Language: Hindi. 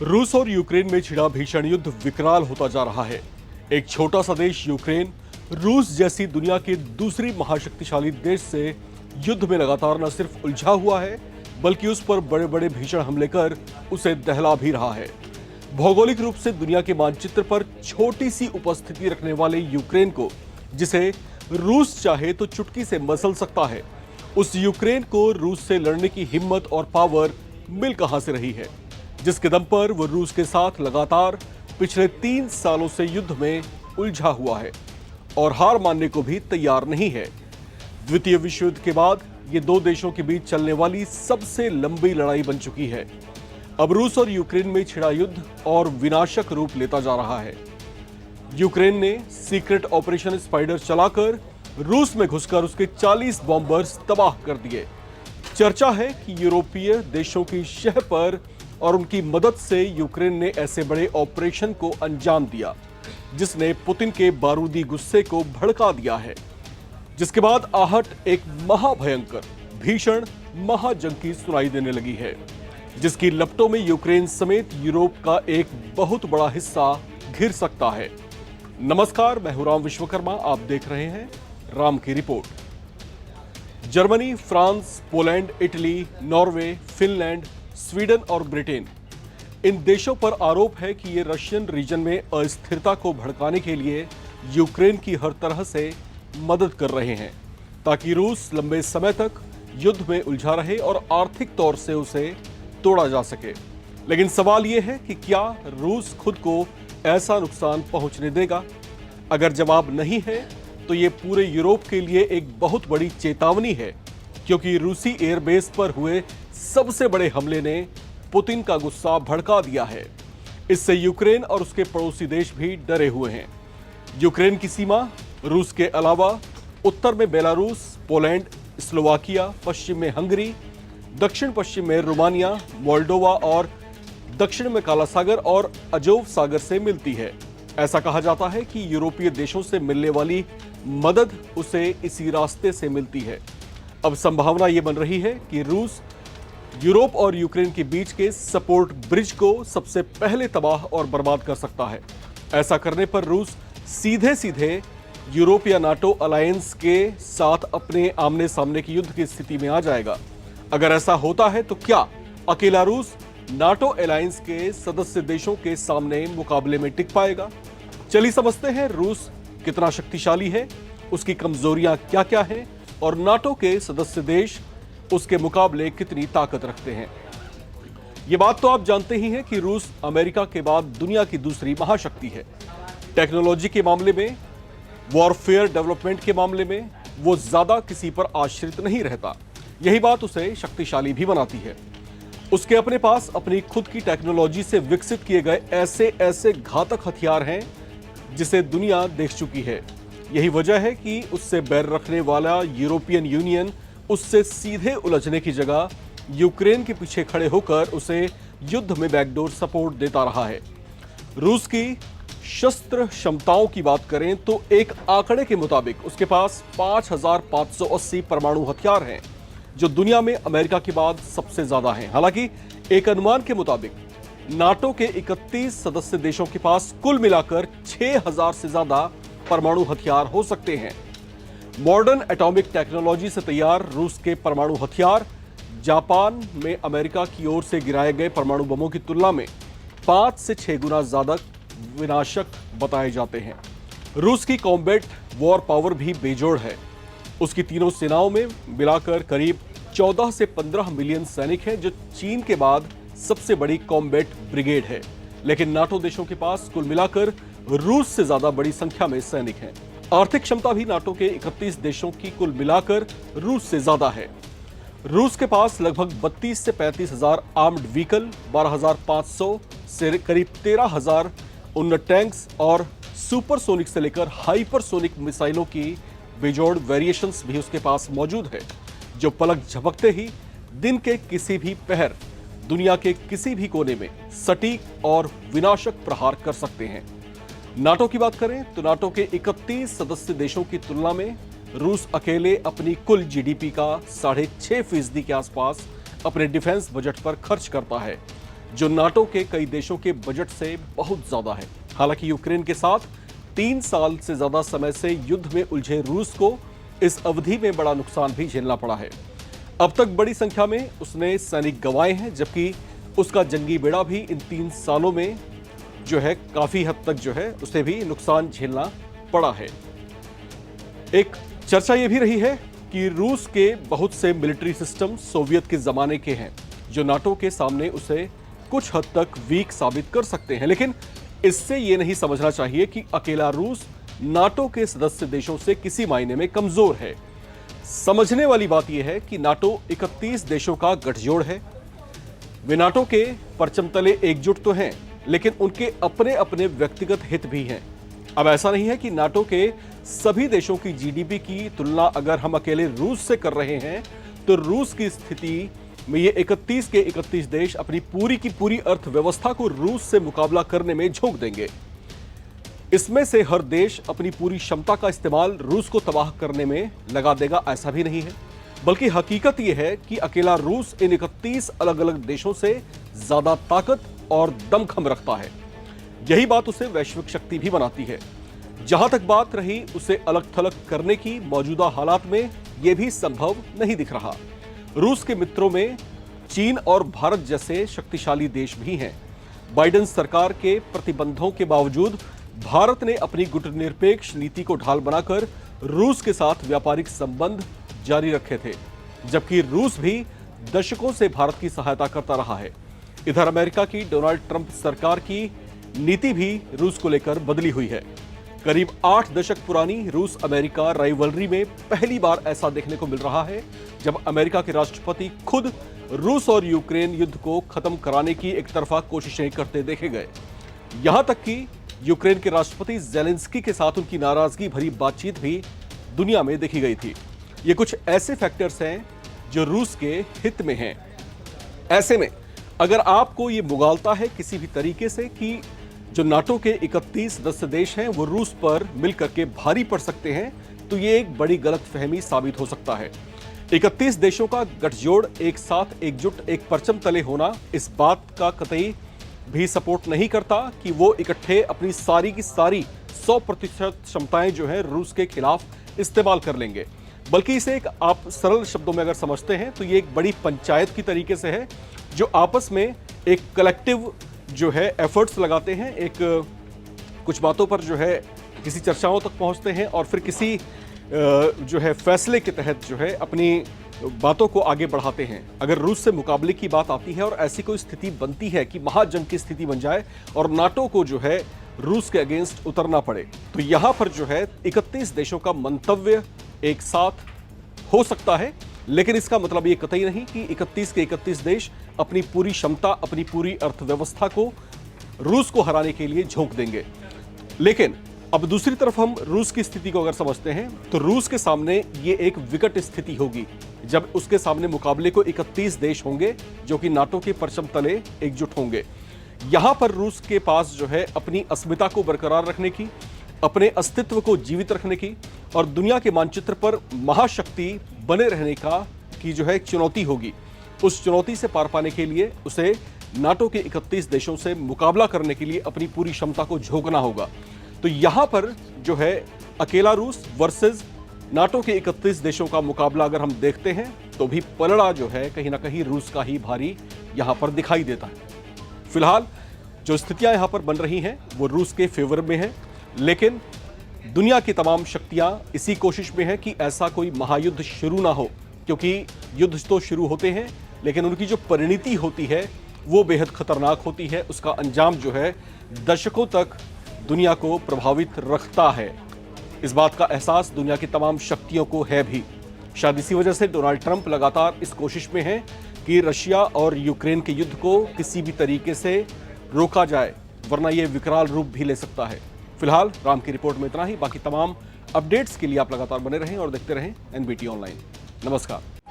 रूस और यूक्रेन में छिड़ा भीषण युद्ध विकराल होता जा रहा है। एक छोटा सा देश यूक्रेन रूस जैसी दुनिया के दूसरी महाशक्तिशाली देश से युद्ध में लगातार न सिर्फ उलझा हुआ है, बल्कि उस पर बड़े बड़े भीषण हमले कर उसे दहला भी रहा है। भौगोलिक रूप से दुनिया के मानचित्र पर छोटी सी उपस्थिति रखने वाले यूक्रेन को, जिसे रूस चाहे तो चुटकी से मसल सकता है, उस यूक्रेन को रूस से लड़ने की हिम्मत और पावर मिल कहां से रही है, जिसके दम पर वो रूस के साथ लगातार पिछले 3 सालों से युद्ध में उलझा हुआ है और हार मानने को भी तैयार नहीं है। द्वितीय विश्व युद्ध के बाद ये दो देशों के बीच चलने वाली सबसे लंबी लड़ाई बन चुकी है। अब रूस और यूक्रेन में छिड़ा युद्ध और विनाशक रूप लेता जा रहा है। यूक्रेन ने सीक्रेट ऑपरेशन स्पाइडर चलाकर रूस में घुसकर उसके 40 बॉम्बर्स तबाह कर दिए। चर्चा है कि यूरोपीय देशों की शह पर और उनकी मदद से यूक्रेन ने ऐसे बड़े ऑपरेशन को अंजाम दिया, जिसने पुतिन के बारूदी गुस्से को भड़का दिया है, जिसके बाद आहट एक महाभयंकर भीषण महाजंग की सुनाई देने लगी है, जिसकी लपटों में यूक्रेन समेत यूरोप का एक बहुत बड़ा हिस्सा घिर सकता है। नमस्कार, मैं हूं राम विश्वकर्मा। आप देख रहे हैं राम की report. Germany, France, Poland, Italy, Norway, Finland, Sweden और ब्रिटेन, इन देशों पर आरोप है कि ये रशियन रीजन में अस्थिरता को भड़काने के लिए यूक्रेन की हर तरह से मदद कर रहे हैं, ताकि रूस लंबे समय तक युद्ध में उलझा रहे और आर्थिक तौर से उसे तोड़ा जा सके। लेकिन सवाल ये है कि क्या रूस खुद को ऐसा नुकसान पहुंचने देगा? अगर जवाब नहीं है तो ये पूरे यूरोप के लिए एक बहुत बड़ी चेतावनी है, क्योंकि रूसी एयरबेस पर हुए सबसे बड़े हमले ने पुतिन का गुस्सा भड़का दिया है। इससे यूक्रेन और उसके पड़ोसी देश भी डरे हुए हैं। यूक्रेन की सीमा रूस के अलावा उत्तर में बेलारूस, पोलैंड, स्लोवाकिया, पश्चिम में हंगरी, दक्षिण पश्चिम में रोमानिया, मोल्डोवा और दक्षिण में काला सागर और अजोव सागर से मिलती है। ऐसा कहा जाता है कि यूरोपीय देशों से मिलने वाली मदद उसे इसी रास्ते से मिलती है। अब संभावना यह बन रही है कि रूस यूरोप और यूक्रेन के बीच के सपोर्ट ब्रिज को सबसे पहले तबाह और बर्बाद कर सकता है। ऐसा करने पर रूस सीधे सीधे यूरोप या नाटो अलायंस के साथ अपने आमने सामने की युद्ध की स्थिति में आ जाएगा। अगर ऐसा होता है तो क्या अकेला रूस नाटो अलायंस के सदस्य देशों के सामने मुकाबले में टिक पाएगा? चलिए समझते हैं रूस कितना शक्तिशाली है, उसकी कमजोरियां क्या क्या हैं और नाटो के सदस्य देश उसके मुकाबले कितनी ताकत रखते हैं। यह बात तो आप जानते ही हैं कि रूस अमेरिका के बाद दुनिया की दूसरी महाशक्ति है। टेक्नोलॉजी के मामले में, वॉरफेयर डेवलपमेंट के मामले में वो ज्यादा किसी पर आश्रित नहीं रहता। यही बात उसे शक्तिशाली भी बनाती है। उसके अपने पास अपनी खुद की टेक्नोलॉजी से विकसित किए गए ऐसे ऐसे घातक हथियार हैं जिसे दुनिया देख चुकी है। यही वजह है कि उससे बैर रखने वाला यूरोपियन यूनियन उससे सीधे उलझने की जगह यूक्रेन के पीछे खड़े होकर उसे युद्ध में बैकडोर सपोर्ट देता रहा है। रूस की शस्त्र क्षमताओं की बात करें तो एक आंकड़े के मुताबिक उसके पास 5580 परमाणु हथियार हैं, जो दुनिया में अमेरिका के बाद सबसे ज्यादा हैं। हालांकि एक अनुमान के मुताबिक नाटो के 31 सदस्य देशों के पास कुल मिलाकर 6000 से ज्यादा परमाणु हथियार हो सकते हैं। मॉडर्न एटॉमिक टेक्नोलॉजी से तैयार रूस के परमाणु हथियार जापान में अमेरिका की ओर से गिराए गए परमाणु बमों की तुलना में 5 से 6 गुना ज्यादा विनाशक बताए जाते हैं। रूस की कॉम्बैट वॉर पावर भी बेजोड़ है। उसकी तीनों सेनाओं में मिलाकर करीब 14 से 15 मिलियन सैनिक हैं, जो चीन के बाद सबसे बड़ी कॉम्बैट ब्रिगेड है। लेकिन नाटो देशों के पास कुल मिलाकर रूस से ज्यादा बड़ी संख्या में सैनिक हैं। आर्थिक क्षमता भी नाटो के 31 देशों की कुल मिलाकर रूस से ज्यादा है। रूस के पास लगभग 32 से 35 हजार आर्म्ड व्हीकल, 12,500 से करीब 13,000 उन्नत टैंक्स और सुपरसोनिक से लेकर हाइपरसोनिक मिसाइलों की बेजोड़ वेरिएशंस भी उसके पास मौजूद है, जो पलक झपकते ही दिन के किसी भी पहर दुनिया के किसी भी कोने में सटीक और विनाशक प्रहार कर सकते हैं। नाटो की बात करें तो नाटो के 31 सदस्य देशों की तुलना में रूस अकेले अपनी कुल जीडीपी का 6.5% के आसपास अपने डिफेंस बजट पर खर्च करता है, जो नाटो के कई देशों के बजट से बहुत ज्यादा है। हालांकि यूक्रेन के साथ 3 साल से ज्यादा समय से युद्ध में उलझे रूस को इस अवधि में बड़ा नुकसान भी झेलना पड़ा है। अब तक बड़ी संख्या में उसने सैनिक गंवाए हैं, जबकि उसका जंगी बेड़ा भी इन 3 सालों में जो है काफी हद तक जो है उसे भी नुकसान झेलना पड़ा है। एक चर्चा यह भी रही है कि रूस के बहुत से मिलिट्री सिस्टम सोवियत के जमाने के हैं, जो नाटो के सामने उसे कुछ हद तक वीक साबित कर सकते हैं। लेकिन इससे यह नहीं समझना चाहिए कि अकेला रूस नाटो के सदस्य देशों से किसी मायने में कमजोर है। समझने वाली बात यह है कि नाटो 31 देशों का गठजोड़ है। वे नाटो के परचम तले एकजुट तो हैं, लेकिन उनके अपने अपने व्यक्तिगत हित भी हैं। अब ऐसा नहीं है कि नाटो के सभी देशों की जीडीपी की तुलना अगर हम अकेले रूस से कर रहे हैं तो रूस की स्थिति में ये 31 के 31 देश अपनी पूरी की पूरी अर्थव्यवस्था को रूस से मुकाबला करने में झोंक देंगे। इसमें से हर देश अपनी पूरी क्षमता का इस्तेमाल रूस को तबाह करने में लगा देगा, ऐसा भी नहीं है। बल्कि हकीकत यह है कि अकेला रूस इन 31 अलग अलग देशों से ज्यादा ताकत और दमखम रखता है। यही बात उसे वैश्विक शक्ति भी बनाती है। जहां तक बात रही उसे अलग थलग करने की, मौजूदा हालात में यह भी संभव नहीं दिख रहा। रूस के मित्रों में चीन और भारत जैसे शक्तिशाली देश भी हैं। बाइडेन सरकार के प्रतिबंधों के बावजूद भारत ने अपनी गुटनिरपेक्ष नीति को ढाल बनाकर रूस के साथ व्यापारिक संबंध जारी रखे थे, जबकि रूस भी दशकों से भारत की सहायता करता रहा है। इधर अमेरिका की डोनाल्ड ट्रंप सरकार की नीति भी रूस को लेकर बदली हुई है। करीब 8 दशक पुरानी रूस अमेरिका राइवलरी में पहली बार ऐसा देखने को मिल रहा है जब अमेरिका के राष्ट्रपति खुद रूस और यूक्रेन युद्ध को खत्म कराने की एक तरफा कोशिशें करते देखे गए। यहां तक कि यूक्रेन के राष्ट्रपति जेलेंस्की के साथ उनकी नाराजगी भरी बातचीत भी दुनिया में देखी गई थी। ये कुछ ऐसे फैक्टर्स हैं जो रूस के हित में हैं। ऐसे में अगर आपको ये मुगालता है किसी भी तरीके से कि जो नाटो के 31 सदस्य देश हैं वो रूस पर मिलकर के भारी पड़ सकते हैं, तो ये एक बड़ी गलतफहमी साबित हो सकता है। 31 देशों का गठजोड़ एक साथ एकजुट एक परचम तले होना इस बात का कतई भी सपोर्ट नहीं करता कि वो इकट्ठे अपनी सारी की सारी 100% क्षमताएं जो है रूस के खिलाफ इस्तेमाल कर लेंगे। बल्कि इसे एक आप सरल शब्दों में अगर समझते हैं तो ये एक बड़ी पंचायत की तरीके से है, जो आपस में एक कलेक्टिव जो है एफर्ट्स लगाते हैं, एक कुछ बातों पर जो है किसी चर्चाओं तक पहुंचते हैं और फिर किसी जो है फैसले के तहत जो है अपनी बातों को आगे बढ़ाते हैं। अगर रूस से मुकाबले की बात आती है और ऐसी कोई स्थिति बनती है कि महाजंग की स्थिति बन जाए और नाटो को जो है रूस के अगेंस्ट उतरना पड़े, तो यहां पर जो है 31 देशों का मंतव्य एक साथ हो सकता है। लेकिन इसका मतलब ये कतई नहीं कि 31 के 31 देश अपनी पूरी क्षमता, अपनी पूरी अर्थव्यवस्था को रूस को हराने के लिए झोंक देंगे। लेकिन अब दूसरी तरफ हम रूस की स्थिति को अगर समझते हैं तो रूस के सामने ये एक विकट स्थिति होगी जब उसके सामने मुकाबले को 31 देश होंगे जो कि नाटो के परचम तले एकजुट होंगे। यहां पर रूस के पास जो है अपनी अस्मिता को बरकरार रखने की, अपने अस्तित्व को जीवित रखने की और दुनिया के मानचित्र पर महाशक्ति बने रहने की जो है एक चुनौती होगी। उस चुनौती से पार पाने के लिए उसे नाटो के 31 देशों से मुकाबला करने के लिए अपनी पूरी क्षमता को झोंकना होगा। तो यहां पर जो है अकेला रूस वर्सेस नाटो के 31 देशों का मुकाबला अगर हम देखते हैं तो भी पलड़ा जो है कहीं ना कहीं रूस का ही भारी यहां पर दिखाई देता है। फिलहाल जो स्थितियां यहां पर बन रही हैं वो रूस के फेवर में है, लेकिन दुनिया की तमाम शक्तियां इसी कोशिश में है कि ऐसा कोई महायुद्ध शुरू ना हो, क्योंकि युद्ध तो शुरू होते हैं लेकिन उनकी जो परिणति होती है वो बेहद खतरनाक होती है। उसका अंजाम जो है दशकों तक दुनिया को प्रभावित रखता है। इस बात का एहसास दुनिया की तमाम शक्तियों को है भी। शायद इसी वजह से डोनाल्ड ट्रंप लगातार इस कोशिश में है कि रशिया और यूक्रेन के युद्ध को किसी भी तरीके से रोका जाए, वरना यह विकराल रूप भी ले सकता है। फिलहाल राम की रिपोर्ट में इतना ही। बाकी तमाम अपडेट्स के लिए आप लगातार बने रहें और देखते रहें एनबीटी ऑनलाइन। नमस्कार।